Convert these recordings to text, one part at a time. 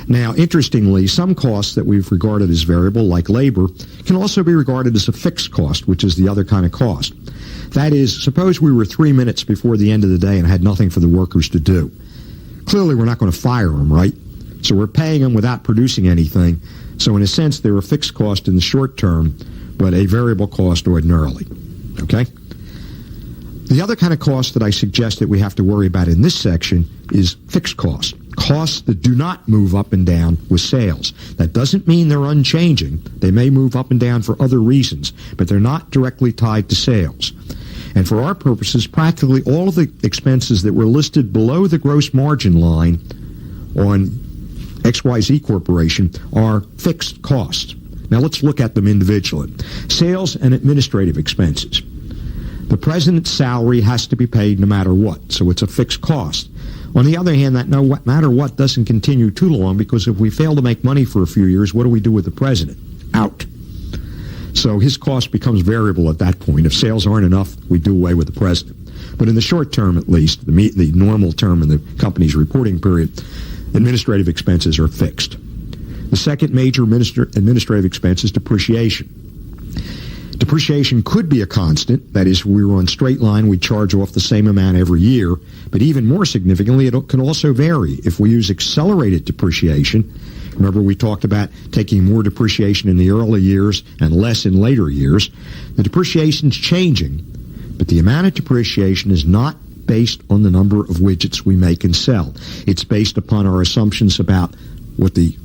Now, interestingly, some costs that we've regarded as variable, like labor, can also be regarded as a fixed cost, which is the other kind of cost. That is, suppose we were 3 minutes before the end of the day and had nothing for the workers to do. Clearly, we're not going to fire them, right? So we're paying them without producing anything. So in a sense, they're a fixed cost in the short term, but a variable cost ordinarily. Okay? The other kind of cost that I suggest that we have to worry about in this section is fixed costs. Costs that do not move up and down with sales. That doesn't mean they're unchanging. They may move up and down for other reasons, but they're not directly tied to sales. And for our purposes, practically all of the expenses that were listed below the gross margin line on XYZ Corporation are fixed costs. Now let's look at them individually. Sales and administrative expenses. The president's salary has to be paid no matter what, so it's a fixed cost. On the other hand, that no matter what doesn't continue too long, because if we fail to make money for a few years, what do we do with the president? Out. So his cost becomes variable at that point. If sales aren't enough, we do away with the president. But in the short term, at least, the normal term in the company's reporting period, administrative expenses are fixed. The second major administrative expense is depreciation. Depreciation could be a constant. That is, if we were on straight line, we charge off the same amount every year. But even more significantly, it can also vary. If we use accelerated depreciation, remember we talked about taking more depreciation in the early years and less in later years, the depreciation's changing, but the amount of depreciation is not based on the number of widgets we make and sell. It's based upon our assumptions about what the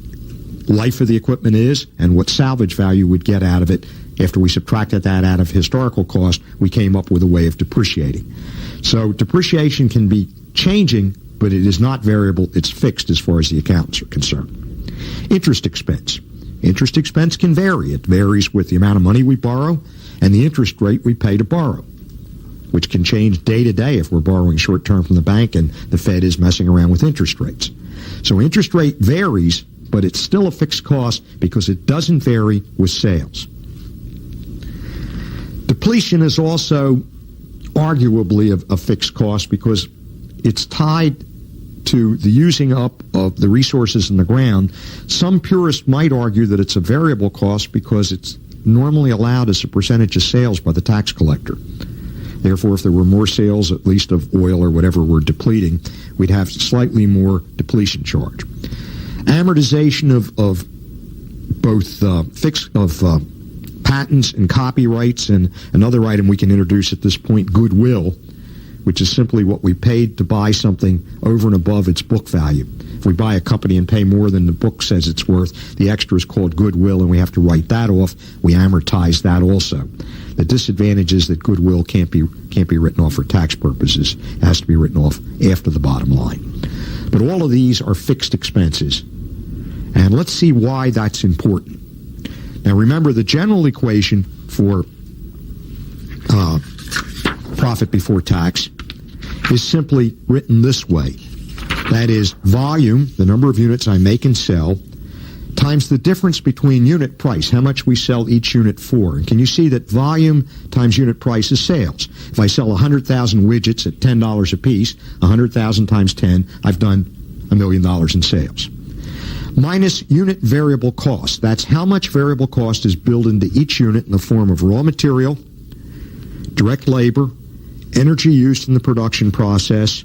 life of the equipment is and what salvage value we'd get out of it. After we subtracted that out of historical cost, we came up with a way of depreciating. So depreciation can be changing, but it is not variable. It's fixed as far as the accountants are concerned. Interest expense. Interest expense can vary. It varies with the amount of money we borrow and the interest rate we pay to borrow, which can change day to day if we're borrowing short term from the bank and the Fed is messing around with interest rates. So interest rate varies, but it's still a fixed cost because it doesn't vary with sales. Depletion is also arguably a fixed cost because it's tied to the using up of the resources in the ground. Some purists might argue that it's a variable cost because it's normally allowed as a percentage of sales by the tax collector. Therefore, if there were more sales, at least of oil or whatever we're depleting, we'd have slightly more depletion charge. Amortization of both patents and copyrights, and another item we can introduce at this point, goodwill, which is simply what we paid to buy something over and above its book value. If we buy a company and pay more than the book says it's worth, the extra is called goodwill, and we have to write that off. We amortize that also. The disadvantage is that goodwill can't be written off for tax purposes. It has to be written off after the bottom line. But all of these are fixed expenses. And let's see why that's important. Now remember, the general equation for profit before tax is simply written this way. That is volume, the number of units I make and sell, times the difference between unit price, how much we sell each unit for. And can you see that volume times unit price is sales? If I sell 100,000 widgets at $10 a piece, 100,000 times 10, I've done $1 million in sales. Minus unit variable cost. That's how much variable cost is built into each unit in the form of raw material, direct labor, energy used in the production process,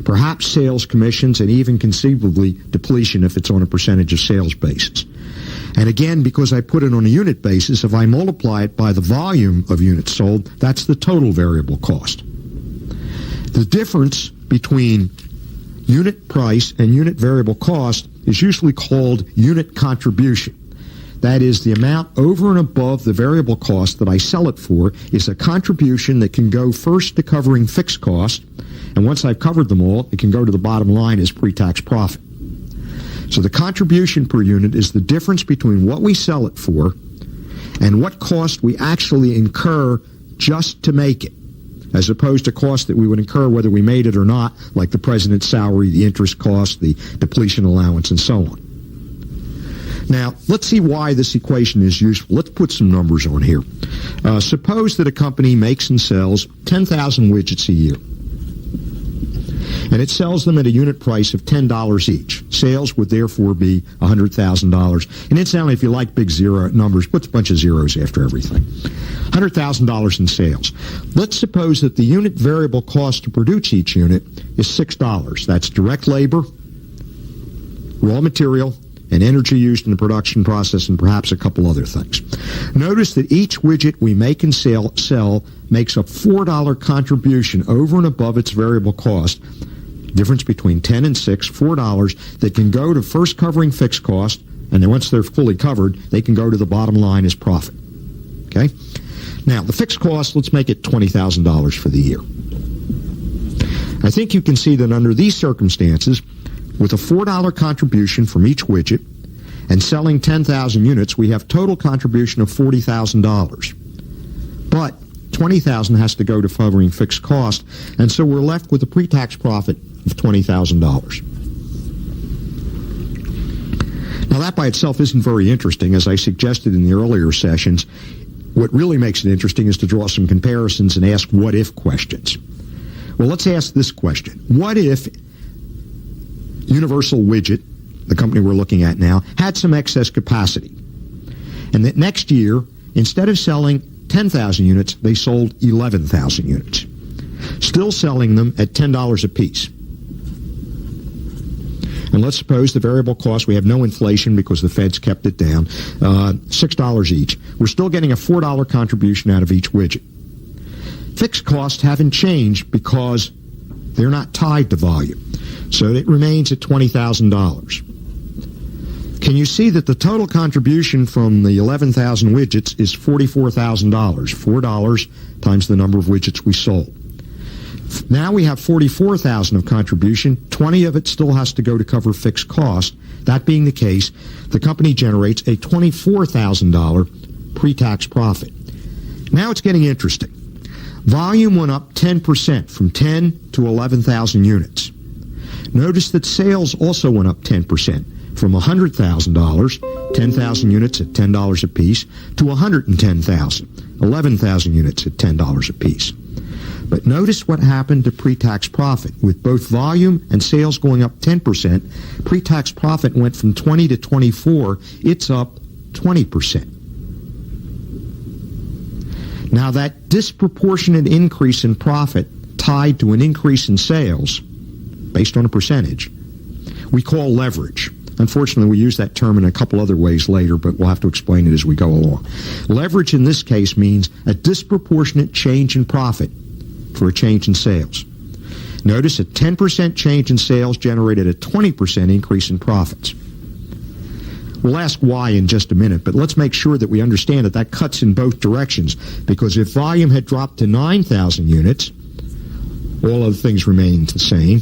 perhaps sales commissions, and even conceivably depletion if it's on a percentage of sales basis. And again, because I put it on a unit basis, if I multiply it by the volume of units sold, that's the total variable cost. The difference between unit price and unit variable cost is usually called unit contribution. That is, the amount over and above the variable cost that I sell it for is a contribution that can go first to covering fixed cost, and once I've covered them all, it can go to the bottom line as pre-tax profit. So the contribution per unit is the difference between what we sell it for and what cost we actually incur just to make it, as opposed to costs that we would incur whether we made it or not, like the president's salary, the interest cost, the depletion allowance, and so on. Now, let's see why this equation is useful. Let's put some numbers on here. Suppose that a company makes and sells 10,000 widgets a year. and it sells them at a unit price of $10 each. Sales would therefore be $100,000. And incidentally, if you like big zero numbers, put a bunch of zeros after everything. $100,000 in sales. Let's suppose that the unit variable cost to produce each unit is $6. That's direct labor, raw material, and energy used in the production process, and perhaps a couple other things. Notice that each widget we make and sell makes a $4 contribution over and above its variable cost, difference between 10 and 6, $4, that can go to first covering fixed cost, and then once they're fully covered, they can go to the bottom line as profit. Okay? Now, the fixed cost, let's make it $20,000 for the year. I think you can see that under these circumstances, with a $4 contribution from each widget and selling 10,000 units, we have total contribution of $40,000. But $20,000 has to go to covering fixed cost, and so we're left with a pre-tax profit of $20,000. Now, that by itself isn't very interesting. As I suggested in the earlier sessions, what really makes it interesting is to draw some comparisons and ask what-if questions. Well, let's ask this question. What if Universal Widget, the company we're looking at now, had some excess capacity, and that next year, instead of selling 10,000 units, they sold 11,000 units, still selling them at $10 a piece. And let's suppose the variable cost, we have no inflation because the Fed's kept it down, $6 each. We're still getting a $4 contribution out of each widget. Fixed costs haven't changed because they're not tied to volume. So it remains at $20,000. Can you see that the total contribution from the 11,000 widgets is $44,000, $4 times the number of widgets we sold. Now we have $44,000 of contribution. 20 of it still has to go to cover fixed cost. That being the case, the company generates a $24,000 pre-tax profit. Now it's getting interesting. Volume went up 10% from 10 to 11,000 units. Notice that sales also went up 10% from $100,000, 10,000 units at $10 a piece, to $110,000, 11,000 units at $10 a piece. But notice what happened to pre-tax profit. With both volume and sales going up 10%, pre-tax profit went from 20 to 24. It's up 20%. Now, that disproportionate increase in profit tied to an increase in sales, based on a percentage, we call leverage. Unfortunately, we use that term in a couple other ways later, but we'll have to explain it as we go along. Leverage in this case means a disproportionate change in profit for a change in sales. Notice a 10% change in sales generated a 20% increase in profits. We'll ask why in just a minute, but let's make sure that we understand that that cuts in both directions, because if volume had dropped to 9,000 units, all other things remained the same,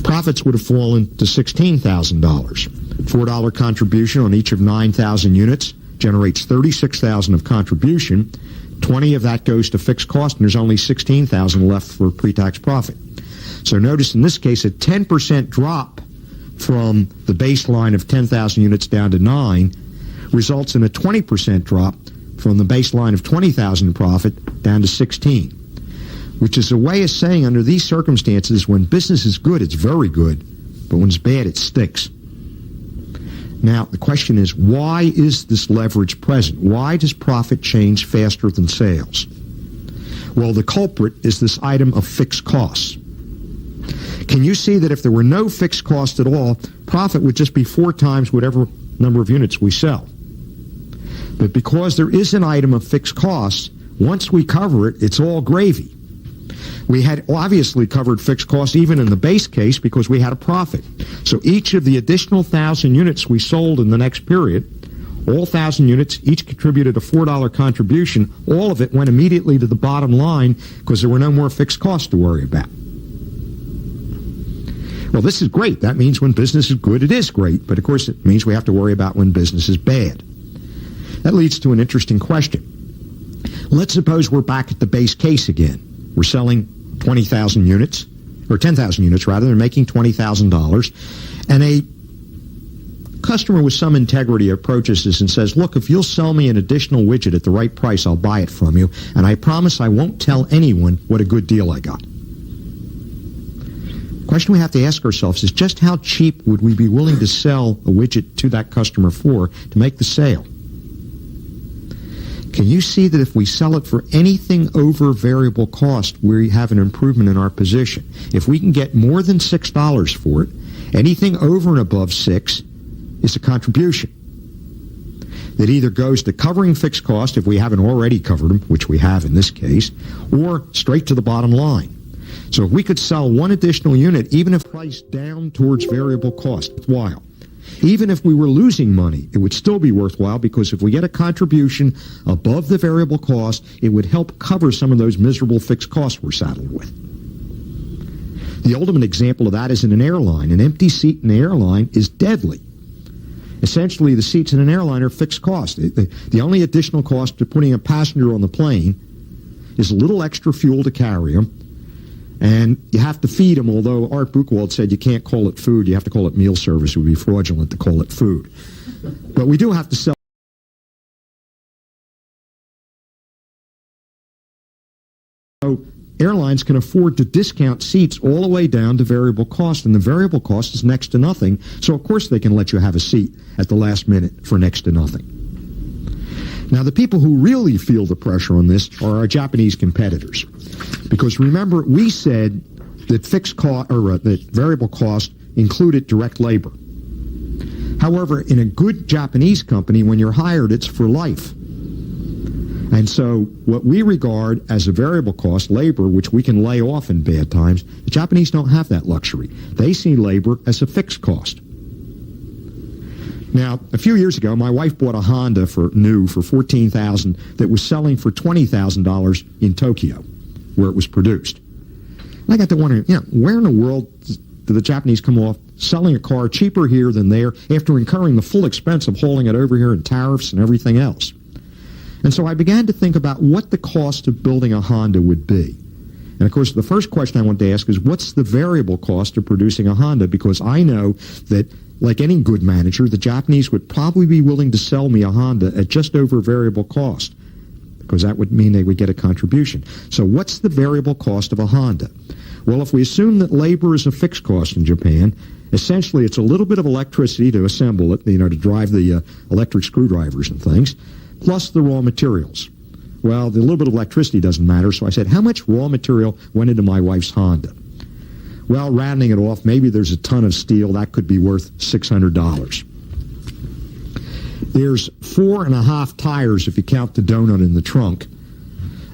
profits would have fallen to $16,000. $4 contribution on each of 9,000 units generates $36,000 of contribution. 20 of that goes to fixed cost, and there's only $16,000 left for pre-tax profit. So notice in this case a 10% drop from the baseline of 10,000 units down to 9 results in a 20% drop from the baseline of 20,000 profit down to 16, which is a way of saying under these circumstances, when business is good, it's very good, but when it's bad, it stinks. Now, the question is, why is this leverage present? Why does profit change faster than sales? Well, the culprit is this item of fixed costs. Can you see that if there were no fixed cost at all, profit would just be 4 times whatever number of units we sell? But because there is an item of fixed costs, once we cover it, it's all gravy. We had obviously covered fixed costs even in the base case because we had a profit. So each of the additional 1,000 units we sold in the next period, all 1,000 units, each contributed a $4 contribution. All of it went immediately to the bottom line because there were no more fixed costs to worry about. Well, this is great. That means when business is good, it is great. But of course, it means we have to worry about when business is bad. That leads to an interesting question. Let's suppose we're back at the base case again. We're selling 20,000 units, or 10,000 units rather, they're making $20,000, and a customer with some integrity approaches us and says, look, if you'll sell me an additional widget at the right price, I'll buy it from you, and I promise I won't tell anyone what a good deal I got. The question we have to ask ourselves is just how cheap would we be willing to sell a widget to that customer for to make the sale? Can you see that if we sell it for anything over variable cost, we have an improvement in our position? If we can get more than $6 for it, anything over and above $6 is a contribution that either goes to covering fixed cost if we haven't already covered them, which we have in this case, or straight to the bottom line. So if we could sell one additional unit, even if priced down towards variable cost, worthwhile. Even if we were losing money, it would still be worthwhile because if we get a contribution above the variable cost, it would help cover some of those miserable fixed costs we're saddled with. The ultimate example of that is in an airline. An empty seat in the airline is deadly. Essentially, the seats in an airline are fixed cost. The only additional cost to putting a passenger on the plane is a little extra fuel to carry them, and you have to feed them, although Art Buchwald said you can't call it food, you have to call it meal service. It would be fraudulent to call it food. But we do have to sell. So airlines can afford to discount seats all the way down to variable cost, and the variable cost is next to nothing, so of course they can let you have a seat at the last minute for next to nothing. Now, the people who really feel the pressure on this are our Japanese competitors. Because remember, we said that fixed cost or that variable cost included direct labor. However, in a good Japanese company, when you're hired, it's for life. And so what we regard as a variable cost, labor, which we can lay off in bad times, the Japanese don't have that luxury. They see labor as a fixed cost. Now, a few years ago, my wife bought a Honda for $14,000 that was selling for $20,000 in Tokyo, where it was produced. And I got to wondering, where in the world do the Japanese come off selling a car cheaper here than there after incurring the full expense of hauling it over here in tariffs and everything else? And so I began to think about what the cost of building a Honda would be. And of course, the first question I want to ask is, what's the variable cost of producing a Honda? Because I know that, like any good manager, the Japanese would probably be willing to sell me a Honda at just over variable cost, because that would mean they would get a contribution. So what's the variable cost of a Honda? Well, if we assume that labor is a fixed cost in Japan, essentially it's a little bit of electricity to assemble it, to drive the electric screwdrivers and things, plus the raw materials. Well, the little bit of electricity doesn't matter, so I said, how much raw material went into my wife's Honda? Well, rounding it off, maybe there's a ton of steel. That could be worth $600. There's 4.5 tires if you count the donut in the trunk.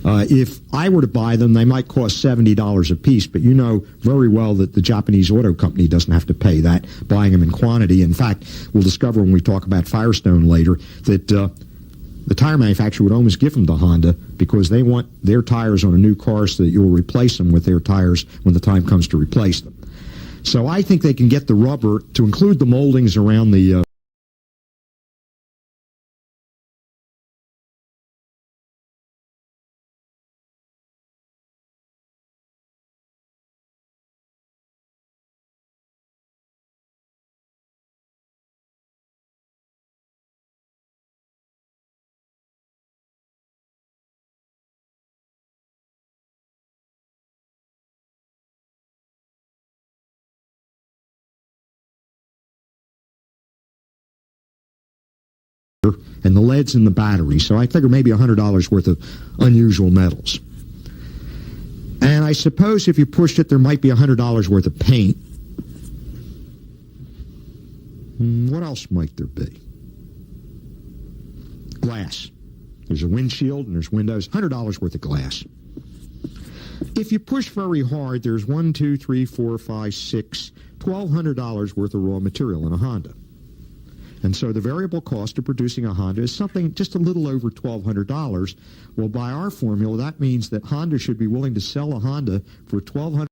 If I were to buy them, they might cost $70 a piece, but you know very well that the Japanese auto company doesn't have to pay that, buying them in quantity. In fact, we'll discover when we talk about Firestone later that the tire manufacturer would almost give them to Honda because they want their tires on a new car so that you'll replace them with their tires when the time comes to replace them. So I think they can get the rubber to include the moldings around the and the lead's in the battery. So I figure maybe $100 worth of unusual metals. And I suppose if you pushed it, there might be $100 worth of paint. What else might there be? Glass. There's a windshield and there's windows. $100 worth of glass. If you push very hard, there's $1,200 worth of raw material in a Honda. And so the variable cost of producing a Honda is something just a little over $1,200. Well, by our formula, that means that Honda should be willing to sell a Honda for $1,200.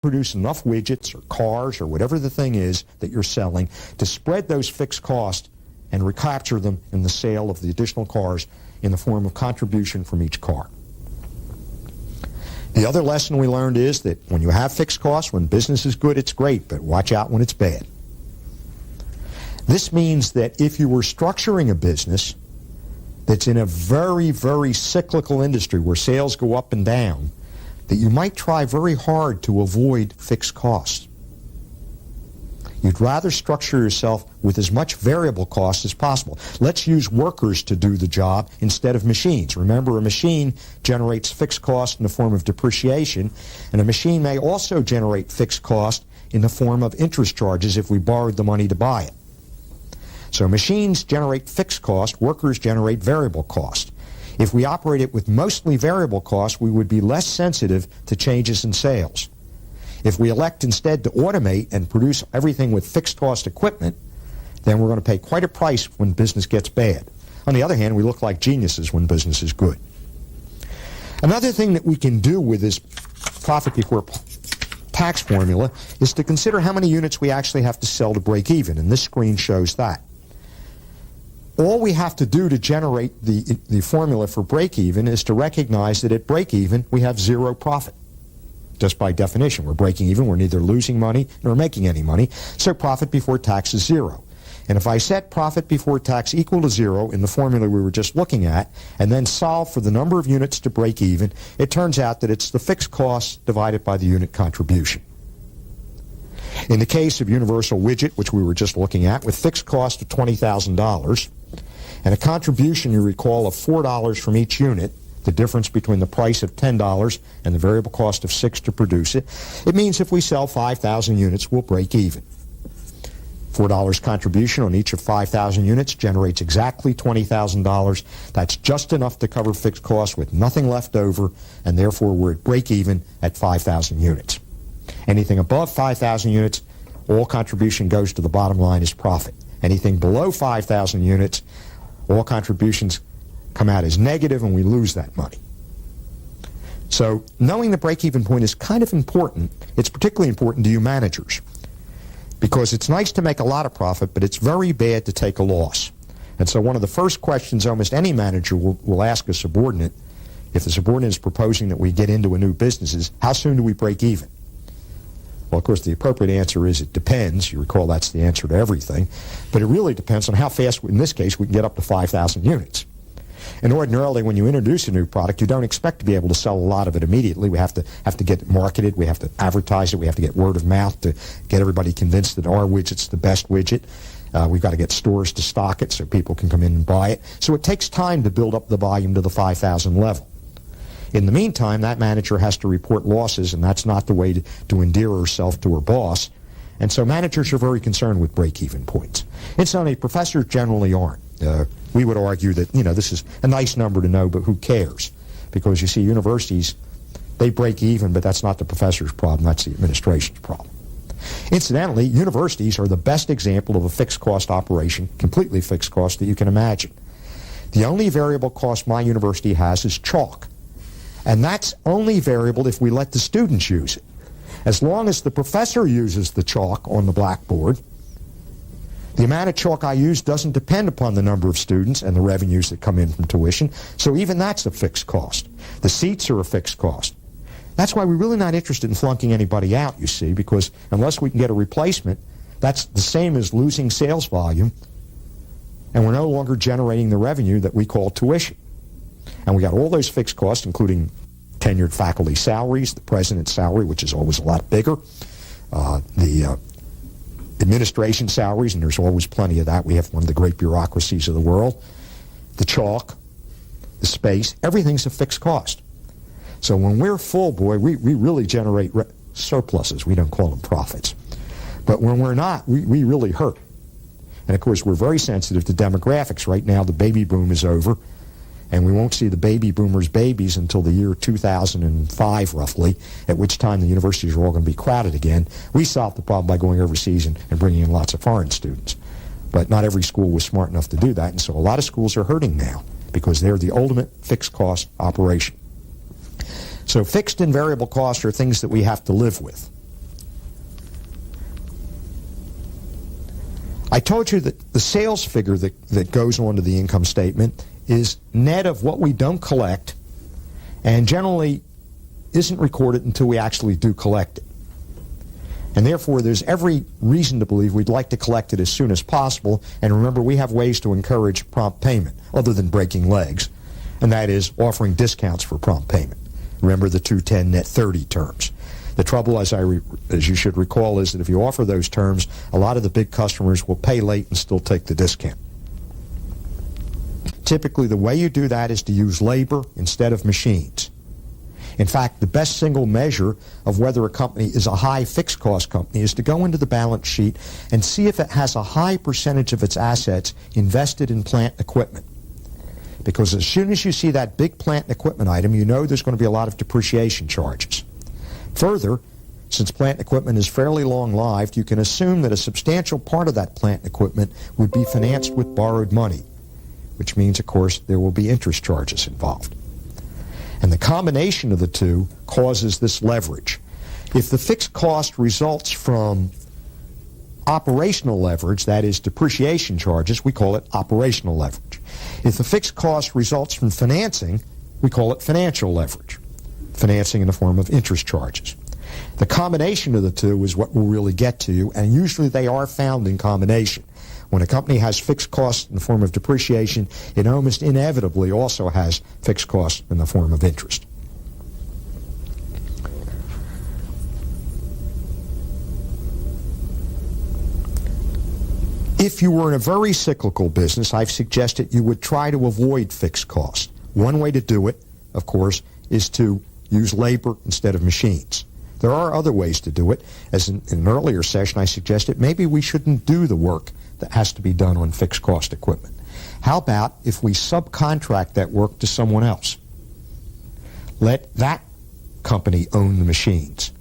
produce enough widgets or cars or whatever the thing is that you're selling to spread those fixed costs and recapture them in the sale of the additional cars in the form of contribution from each car. The other lesson we learned is that when you have fixed costs, when business is good, it's great, but watch out when it's bad. This means that if you were structuring a business that's in a very, very cyclical industry where sales go up and down, that you might try very hard to avoid fixed costs. You'd rather structure yourself with as much variable cost as possible. Let's use workers to do the job instead of machines. Remember, a machine generates fixed cost in the form of depreciation, and a machine may also generate fixed cost in the form of interest charges if we borrowed the money to buy it. So machines generate fixed cost, workers generate variable cost. If we operate it with mostly variable cost, we would be less sensitive to changes in sales. If we elect instead to automate and produce everything with fixed cost equipment, then we're going to pay quite a price when business gets bad. On the other hand, we look like geniuses when business is good. Another thing that we can do with this profit before tax formula is to consider how many units we actually have to sell to break even, and this screen shows that. All we have to do to generate the formula for break even is to recognize that at break even we have zero profit. Just by definition, we're breaking even, we're neither losing money nor making any money, so profit before tax is zero. And if I set profit before tax equal to zero in the formula we were just looking at, and then solve for the number of units to break even, it turns out that it's the fixed cost divided by the unit contribution. In the case of Universal Widget, which we were just looking at, with fixed cost of $20,000, and a contribution, you recall, of $4 from each unit, the difference between the price of $10 and the variable cost of $6 to produce it, it means if we sell 5,000 units, we'll break even. $4 contribution on each of 5,000 units generates exactly $20,000. That's just enough to cover fixed costs with nothing left over, and therefore we're at break even at 5,000 units. Anything above 5,000 units, all contribution goes to the bottom line as profit. Anything below 5,000 units, all contributions come out as negative and we lose that money. So knowing the break-even point is kind of important. It's particularly important to you managers because it's nice to make a lot of profit, but it's very bad to take a loss. And so one of the first questions almost any manager will ask a subordinate, if the subordinate is proposing that we get into a new business, is how soon do we break even? Well, of course, the appropriate answer is it depends. You recall that's the answer to everything. But it really depends on how fast, in this case, we can get up to 5,000 units. And ordinarily, when you introduce a new product, you don't expect to be able to sell a lot of it immediately. We have to get it marketed. We have to advertise it. We have to get word of mouth to get everybody convinced that our widget's the best widget. We've got to get stores to stock it so people can come in and buy it. So it takes time to build up the volume to the 5,000 level. In the meantime, that manager has to report losses, and that's not the way to endear herself to her boss. And so managers are very concerned with break-even points. Incidentally, professors generally aren't. We would argue that, this is a nice number to know, but who cares? Because you see, universities, they break even, but that's not the professor's problem, that's the administration's problem. Incidentally, universities are the best example of a fixed cost operation, completely fixed cost, that you can imagine. The only variable cost my university has is chalk. And that's only variable if we let the students use it. As long as the professor uses the chalk on the blackboard, the amount of chalk I use doesn't depend upon the number of students and the revenues that come in from tuition, so even that's a fixed cost. The seats are a fixed cost. That's why we're really not interested in flunking anybody out, you see, because unless we can get a replacement, that's the same as losing sales volume, and we're no longer generating the revenue that we call tuition. And we got all those fixed costs, including tenured faculty salaries, the president's salary, which is always a lot bigger, the administration salaries, and there's always plenty of that. We have one of the great bureaucracies of the world. The chalk, the space, everything's a fixed cost. So when we're full, boy, we really generate surpluses. We don't call them profits. But when we're not, we really hurt. And of course, we're very sensitive to demographics. Right now, the baby boom is over, and we won't see the baby boomers' babies until the year 2005, roughly, at which time the universities are all going to be crowded again. We solved the problem by going overseas and bringing in lots of foreign students. But not every school was smart enough to do that, and so a lot of schools are hurting now because they're the ultimate fixed cost operation. So fixed and variable costs are things that we have to live with. I told you that the sales figure that goes onto the income statement is net of what we don't collect and generally isn't recorded until we actually do collect it. And therefore, there's every reason to believe we'd like to collect it as soon as possible. And remember, we have ways to encourage prompt payment other than breaking legs, and that is offering discounts for prompt payment. Remember the 210 net 30 terms. The trouble, as you should recall, is that if you offer those terms, a lot of the big customers will pay late and still take the discount. Typically, the way you do that is to use labor instead of machines. In fact, the best single measure of whether a company is a high fixed cost company is to go into the balance sheet and see if it has a high percentage of its assets invested in plant and equipment. Because as soon as you see that big plant and equipment item, you know there's going to be a lot of depreciation charges. Further, since plant and equipment is fairly long-lived, you can assume that a substantial part of that plant and equipment would be financed with borrowed money, which means, of course, there will be interest charges involved. And the combination of the two causes this leverage. If the fixed cost results from operational leverage, that is depreciation charges, we call it operational leverage. If the fixed cost results from financing, we call it financial leverage, financing in the form of interest charges. The combination of the two is what will really get to you, and usually they are found in combination. When a company has fixed costs in the form of depreciation, it almost inevitably also has fixed costs in the form of interest. If you were in a very cyclical business, I've suggested you would try to avoid fixed costs. One way to do it, of course, is to use labor instead of machines. There are other ways to do it. As in an earlier session, I suggested maybe we shouldn't do the work that has to be done on fixed cost equipment. How about if we subcontract that work to someone else? Let that company own the machines.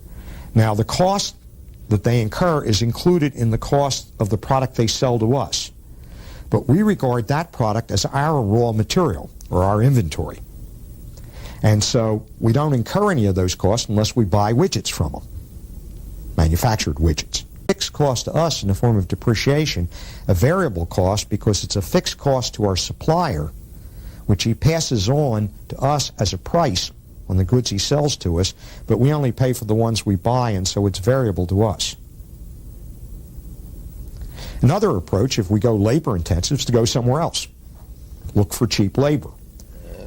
Now, the cost that they incur is included in the cost of the product they sell to us. But we regard that product as our raw material or our inventory. And so we don't incur any of those costs unless we buy widgets from them, manufactured widgets. Fixed cost to us in the form of depreciation, a variable cost because it's a fixed cost to our supplier, which he passes on to us as a price on the goods he sells to us, but we only pay for the ones we buy, and so it's variable to us. Another approach, if we go labor intensive, is to go somewhere else. Look for cheap labor.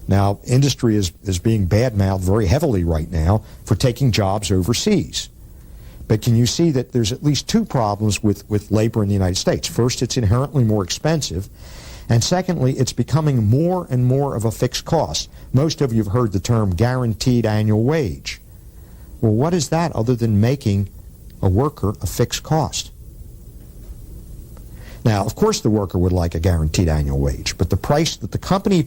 Now, industry is being badmouthed very heavily right now for taking jobs overseas. But can you see that there's at least two problems with labor in the United States? First, it's inherently more expensive. And secondly, it's becoming more and more of a fixed cost. Most of you have heard the term guaranteed annual wage. Well, what is that other than making a worker a fixed cost? Now, of course the worker would like a guaranteed annual wage, but the price that the company